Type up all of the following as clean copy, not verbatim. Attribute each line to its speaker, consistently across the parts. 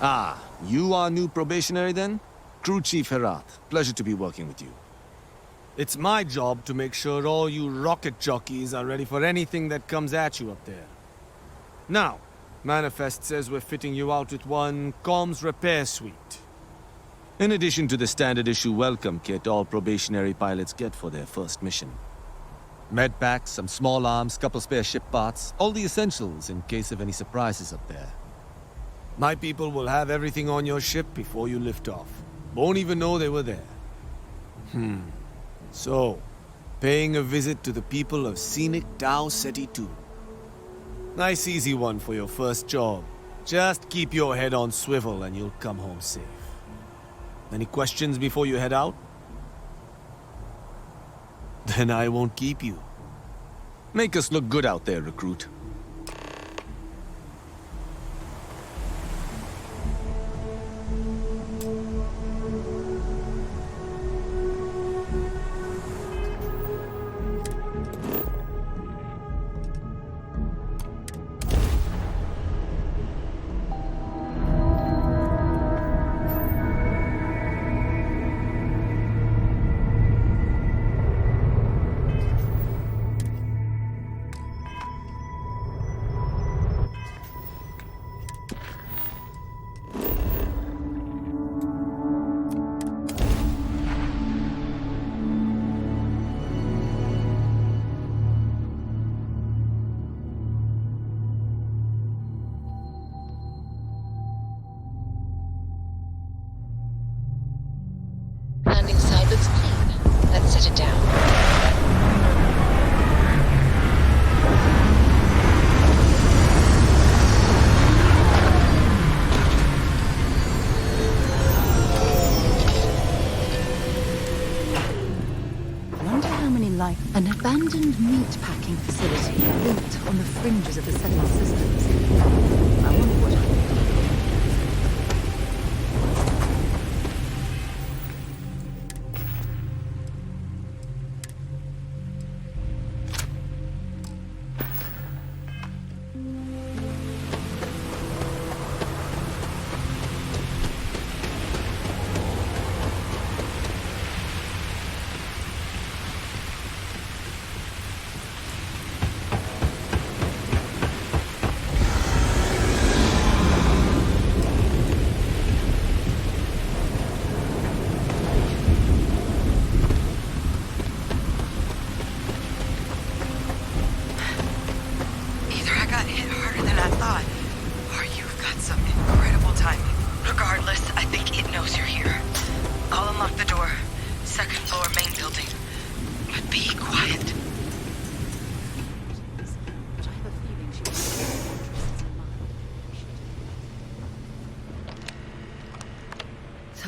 Speaker 1: Ah, you are new probationary then? Crew Chief Herat, pleasure to be working with you. It's my job to make sure all you rocket jockeys are ready for anything that comes at you up there. Now, Manifest says we're fitting you out with one comms repair suite. In addition to the standard issue welcome kit all probationary pilots get for their first mission. Med packs, some small arms, couple spare ship parts, all the essentials in case of any surprises up there. My people will have everything on your ship before you lift off. Won't even know they were there. So, paying a visit to the people of scenic Tau Ceti 2. Nice easy one for your first job. Just keep your head on swivel and you'll come home safe. Any questions before you head out? Then I won't keep you. Make us look good out there, recruit.
Speaker 2: Landing side looks clean. Let's set it down.
Speaker 3: An abandoned meat-packing facility built on the fringes of the settler systems. I wonder what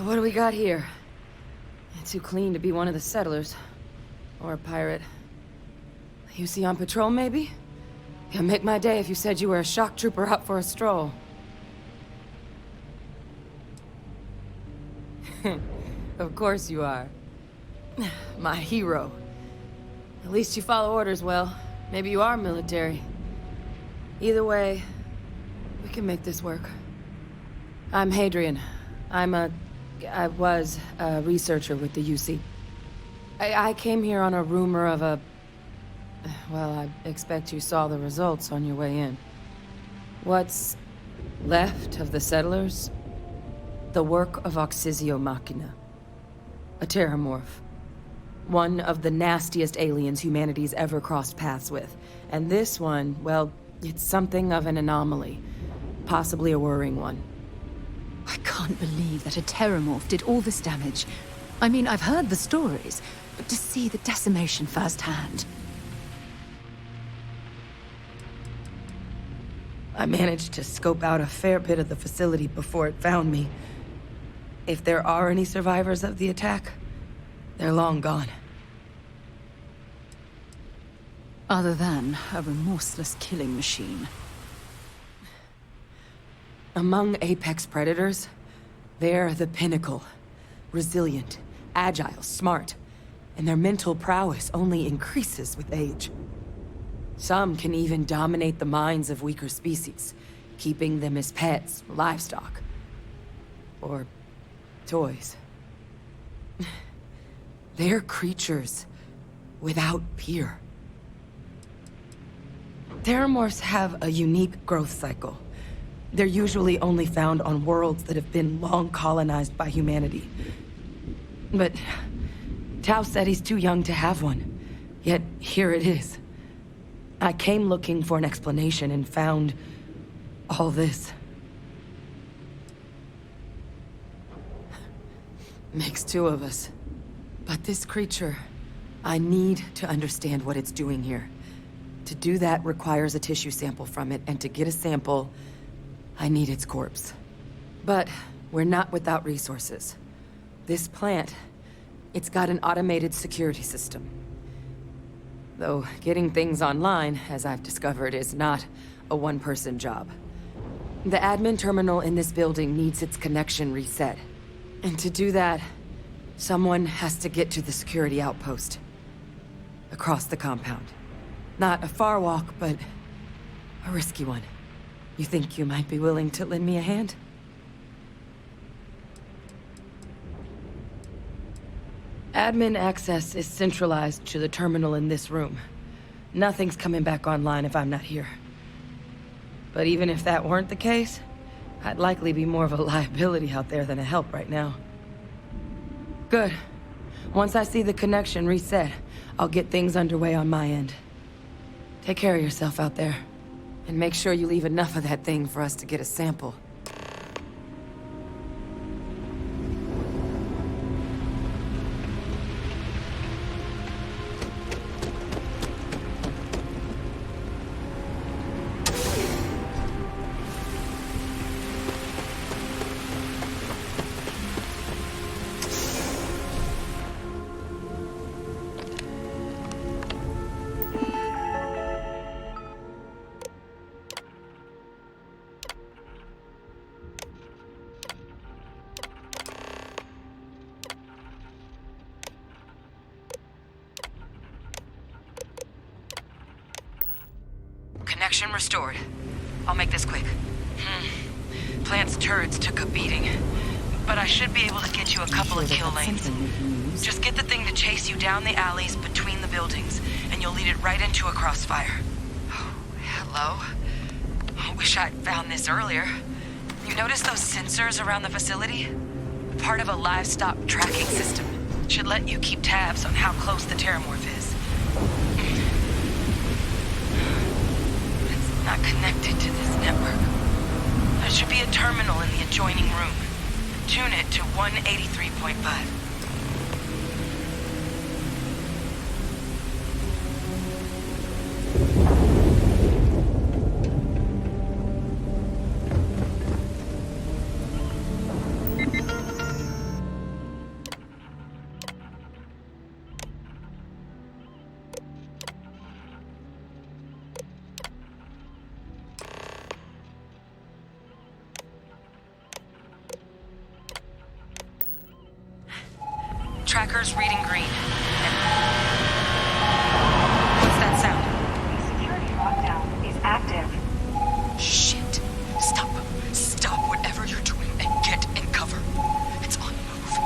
Speaker 4: So what do we got here? Too clean to be one of the settlers. Or a pirate. You see on patrol, maybe? It'd make my day if you said you were a shock trooper out for a stroll. Of course you are. My hero. At least you follow orders well. Maybe you are military. Either way, we can make this work. I'm Hadrian. I was a researcher with the UC. I came here on a rumor of a... Well, I expect you saw the results on your way in. What's left of the settlers? The work of Oxysio Machina. A terrormorph. One of the nastiest aliens humanity's ever crossed paths with. And this one, well, it's something of an anomaly. Possibly a worrying one.
Speaker 3: I can't believe that a terramorph did all this damage. I mean, I've heard the stories, but to see the decimation firsthand...
Speaker 4: I managed to scope out a fair bit of the facility before it found me. If there are any survivors of the attack, they're long gone.
Speaker 3: Other than a remorseless killing machine.
Speaker 4: Among apex predators, they're the pinnacle. Resilient, agile, smart, and their mental prowess only increases with age. Some can even dominate the minds of weaker species, keeping them as pets, livestock. Or toys. They're creatures without peer. Terrormorphs have a unique growth cycle. They're usually only found on worlds that have been long colonized by humanity. But Tao said he's too young to have one. Yet here it is. I came looking for an explanation and found all this. Makes two of us. But this creature, I need to understand what it's doing here. To do that requires a tissue sample from it, and to get a sample, I need its corpse. But we're not without resources. This plant, it's got an automated security system. Though getting things online, as I've discovered, is not a one-person job. The admin terminal in this building needs its connection reset. And to do that, someone has to get to the security outpost. Across the compound. Not a far walk, but a risky one. You think you might be willing to lend me a hand? Admin access is centralized to the terminal in this room. Nothing's coming back online if I'm not here. But even if that weren't the case, I'd likely be more of a liability out there than a help right now. Good. Once I see the connection reset, I'll get things underway on my end. Take care of yourself out there. And make sure you leave enough of that thing for us to get a sample. Connection restored. I'll make this quick. Plant's turrets took a beating, but I should be able to get you a couple of kill lanes. Just get the thing to chase you down the alleys between the buildings, and you'll lead it right into a crossfire. Oh, hello? Wish I'd found this earlier. You notice those sensors around the facility? Part of a livestock tracking system. Should let you keep tabs on how close the Terrormorph is. It's not connected to this network. There should be a terminal in the adjoining room. Tune it to 183.5. Tracker's reading green. What's that sound?
Speaker 5: The security lockdown is active.
Speaker 4: Shit. Stop. Stop whatever you're doing and get in cover. It's on the move.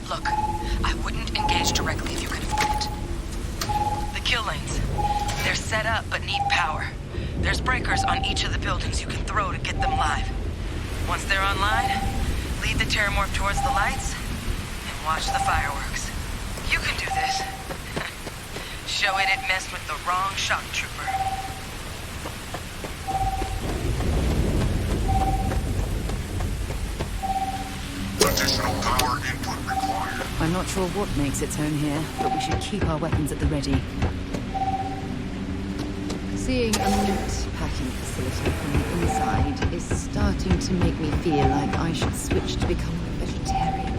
Speaker 4: Look, I wouldn't engage directly if you could avoid it. The kill lanes. They're set up but need power. There's breakers on each of the buildings you can throw to get them live. Once they're online, lead the Terrormorph towards the lights and watch the fireworks. You can do this. Show it messed with the wrong shock trooper.
Speaker 6: Additional power input required.
Speaker 3: I'm not sure what makes its home here, but we should keep our weapons at the ready. Seeing a meat packing facility from the inside is starting to make me feel like I should switch to become a vegetarian.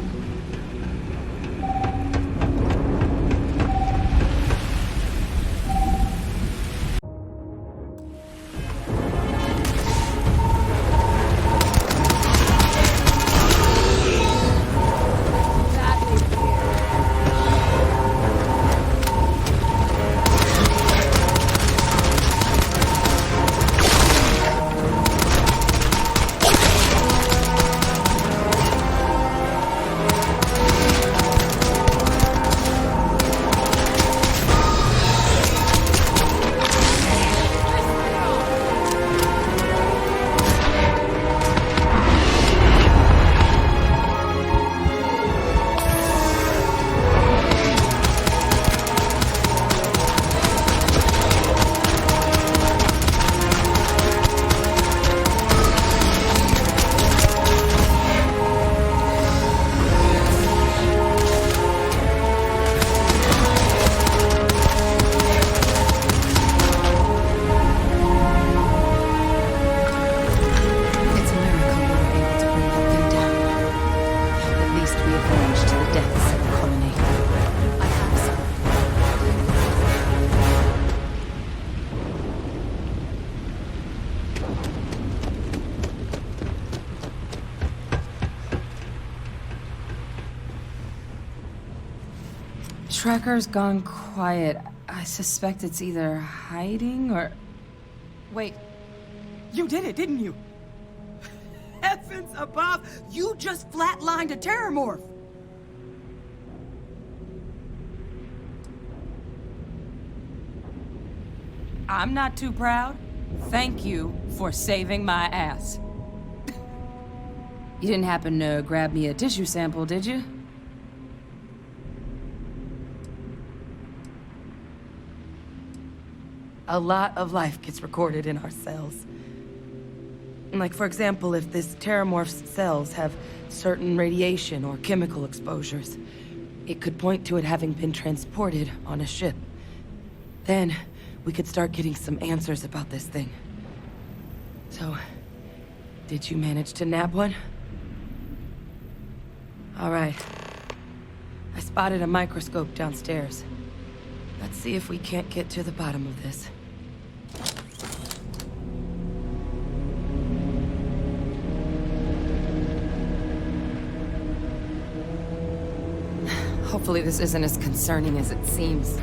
Speaker 4: tracker's gone quiet. I suspect it's either hiding or...
Speaker 7: Wait. You did it, didn't you? Heavens above! You just flatlined a terrormorph! I'm not too proud. Thank you for saving my ass.
Speaker 4: You didn't happen to grab me a tissue sample, did you?
Speaker 7: A lot of life gets recorded in our cells. Like, for example, if this terramorph's cells have certain radiation or chemical exposures, it could point to it having been transported on a ship. Then, we could start getting some answers about this thing. So, did you manage to nab one? All right. I spotted a microscope downstairs. Let's see if we can't get to the bottom of this.
Speaker 4: Hopefully this isn't as concerning as it seems.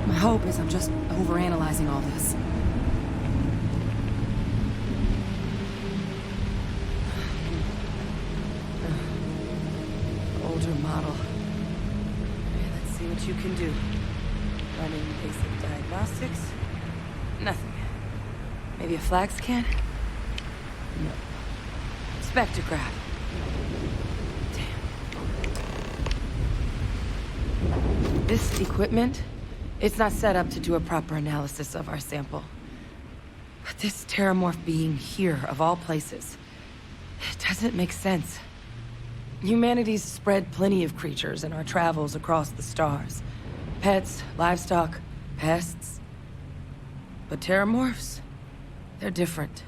Speaker 4: My hope is I'm just overanalyzing all this.
Speaker 7: Older model. Okay, let's see what you can do. Running basic diagnostics. Nothing. Maybe a flag scan? No. Spectrograph. Damn. This equipment, it's not set up to do a proper analysis of our sample. But this terramorph being here, of all places, it doesn't make sense. Humanity's spread plenty of creatures in our travels across the stars. Pets, livestock, pests. But terramorphs, they're different.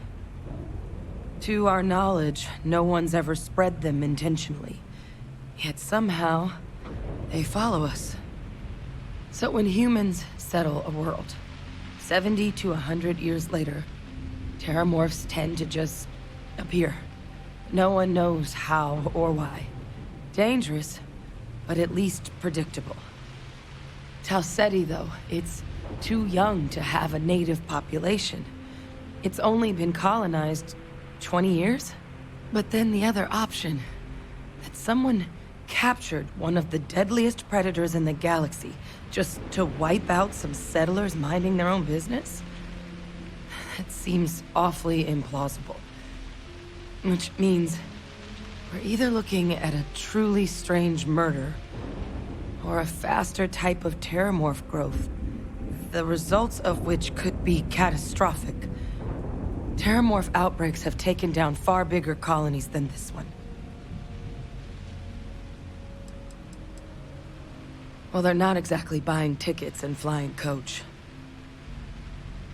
Speaker 7: To our knowledge, no one's ever spread them intentionally. Yet somehow, they follow us. So when humans settle a world, 70 to 100 years later, terramorphs tend to just appear. No one knows how or why. Dangerous, but at least predictable. Talseti, though, it's too young to have a native population. It's only been colonized 20 years? But then the other option, that someone captured one of the deadliest predators in the galaxy just to wipe out some settlers minding their own business? That seems awfully implausible. Which means we're either looking at a truly strange murder or a faster type of terramorph growth, the results of which could be catastrophic. Terramorph outbreaks have taken down far bigger colonies than this one. Well, they're not exactly buying tickets and flying coach.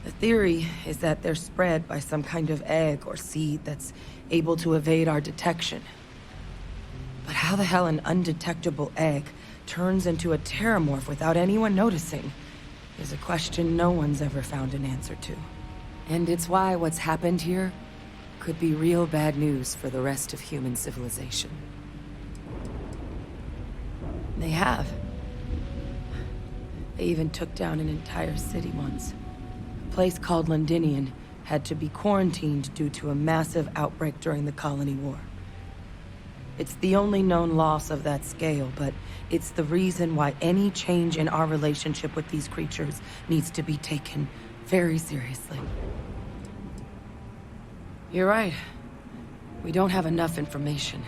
Speaker 7: The theory is that they're spread by some kind of egg or seed that's able to evade our detection. But how the hell an undetectable egg turns into a terramorph without anyone noticing is a question no one's ever found an answer to. And it's why what's happened here could be real bad news for the rest of human civilization. They have. They even took down an entire city once. A place called Londinian had to be quarantined due to a massive outbreak during the Colony War. It's the only known loss of that scale, but it's the reason why any change in our relationship with these creatures needs to be taken very seriously. You're right. We don't have enough information.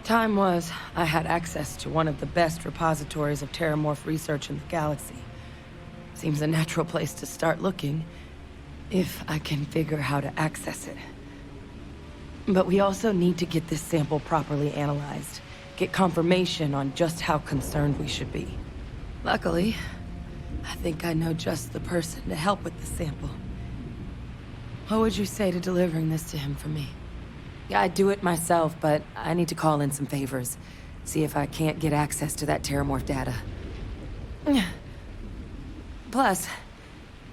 Speaker 7: Time was, I had access to one of the best repositories of terramorph research in the galaxy. Seems a natural place to start looking, if I can figure how to access it. But we also need to get this sample properly analyzed. Get confirmation on just how concerned we should be. Luckily, I think I know just the person to help with the sample. What would you say to delivering this to him for me? Yeah, I'd do it myself, but I need to call in some favors. See if I can't get access to that Terrormorph data. Plus,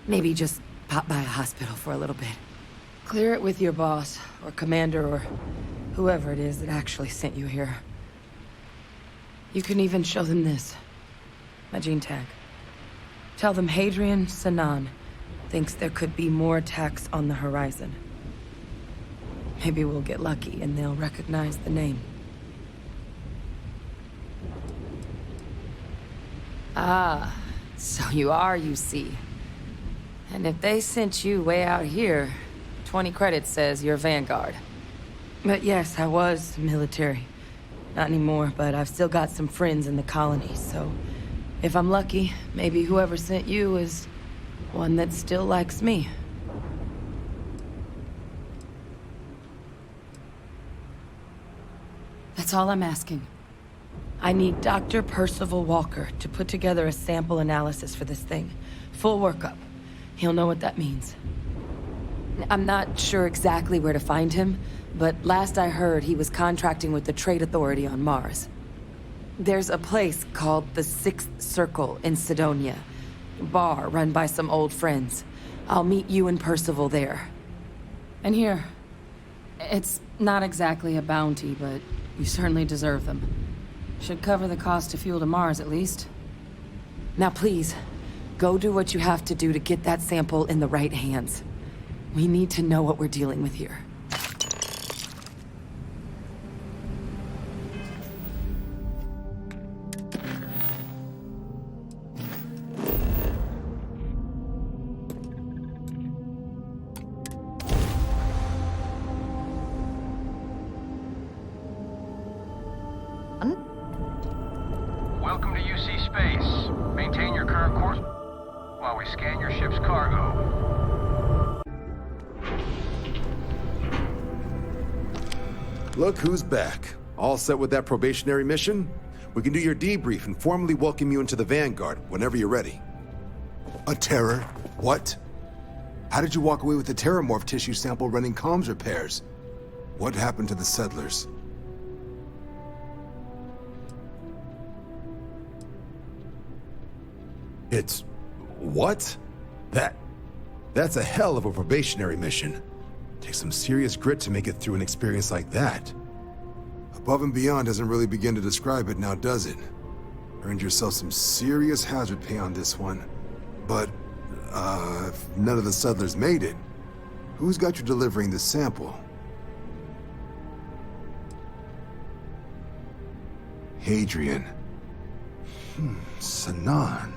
Speaker 7: maybe just pop by a hospital for a little bit. Clear it with your boss, or commander, or whoever it is that actually sent you here. You can even show them this. My gene tag. Tell them Hadrian Sanan thinks there could be more attacks on the horizon. Maybe we'll get lucky and they'll recognize the name. Ah, so you are UC. And if they sent you way out here, 20 credits says you're vanguard. But yes, I was military. Not anymore, but I've still got some friends in the colony, so if I'm lucky, maybe whoever sent you is one that still likes me. That's all I'm asking. I need Dr. Percival Walker to put together a sample analysis for this thing. Full workup. He'll know what that means. I'm not sure exactly where to find him, but last I heard he was contracting with the Trade Authority on Mars. There's a place called the Sixth Circle in Sidonia. Bar run by some old friends. I'll meet you and Percival there. And here, it's not exactly a bounty, but you certainly deserve them. Should cover the cost of fuel to Mars, at least. Now please, go do what you have to do to get that sample in the right hands. We need to know what we're dealing with here.
Speaker 8: Welcome to UC Space. Maintain your current course while we scan your ship's cargo.
Speaker 9: Look who's back. All set with that probationary mission? We can do your debrief and formally welcome you into the Vanguard whenever you're ready. A terror? What? How did you walk away with the Terrormorph tissue sample running comms repairs? What happened to the settlers? It's... what? That's a hell of a probationary mission. Takes some serious grit to make it through an experience like that. Above and beyond doesn't really begin to describe it now, does it? Earned yourself some serious hazard pay on this one. But, if none of the settlers made it, who's got you delivering the sample? Hadrian. Sanan.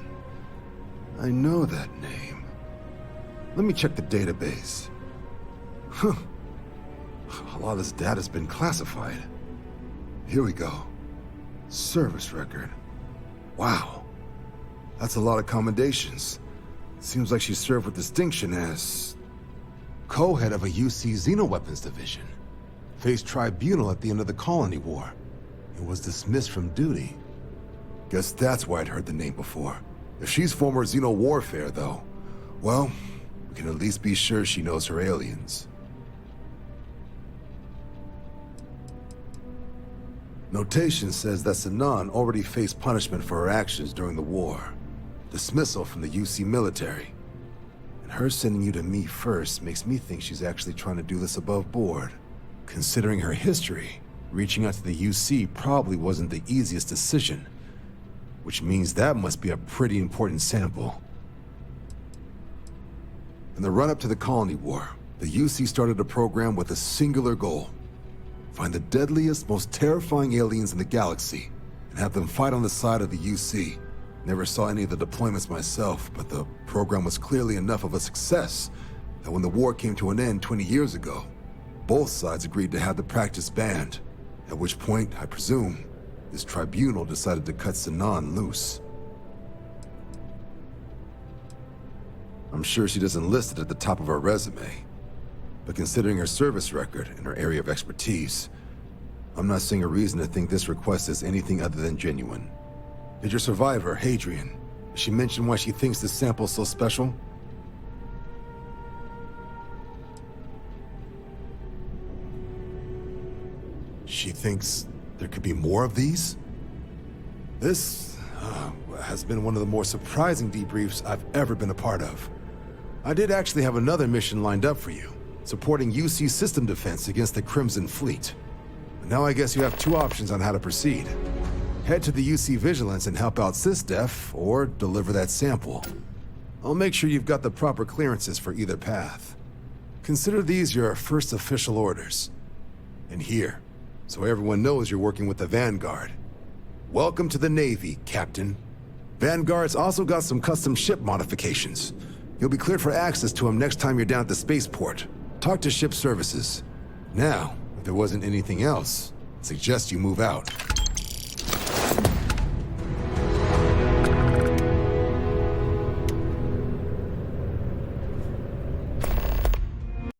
Speaker 9: I know that name. Let me check the database. Huh. A lot of this data's been classified. Here we go. Service record. Wow. That's a lot of commendations. Seems like she served with distinction as co-head of a UC Xenoweapons division. Faced tribunal at the end of the Colony War. And was dismissed from duty. Guess that's why I'd heard the name before. If she's former Xeno warfare, though, well, we can at least be sure she knows her aliens. Notation says that Sanan already faced punishment for her actions during the war. Dismissal from the UC military. And her sending you to me first makes me think she's actually trying to do this above board. Considering her history, reaching out to the UC probably wasn't the easiest decision. Which means that must be a pretty important sample. In the run-up to the Colony War, the UC started a program with a singular goal. Find the deadliest, most terrifying aliens in the galaxy, and have them fight on the side of the UC. Never saw any of the deployments myself, but the program was clearly enough of a success that when the war came to an end 20 years ago, both sides agreed to have the practice banned, at which point, I presume, this tribunal decided to cut Sanan loose. I'm sure she doesn't list it at the top of her resume. but considering her service record and her area of expertise, I'm not seeing a reason to think this request is anything other than genuine. Did your survivor, Hadrian, she mention why she thinks this sample's so special? She thinks there could be more of these? This has been one of the more surprising debriefs I've ever been a part of. I did actually have another mission lined up for you, supporting UC system defense against the Crimson Fleet. Now I guess you have two options on how to proceed. Head to the UC Vigilance and help out SysDef, or deliver that sample. I'll make sure you've got the proper clearances for either path. Consider these your first official orders. And here, so everyone knows you're working with the Vanguard. Welcome to the Navy, Captain. Vanguard's also got some custom ship modifications. You'll be cleared for access to them next time you're down at the spaceport. Talk to ship services. Now, if there wasn't anything else, I'd suggest you move out.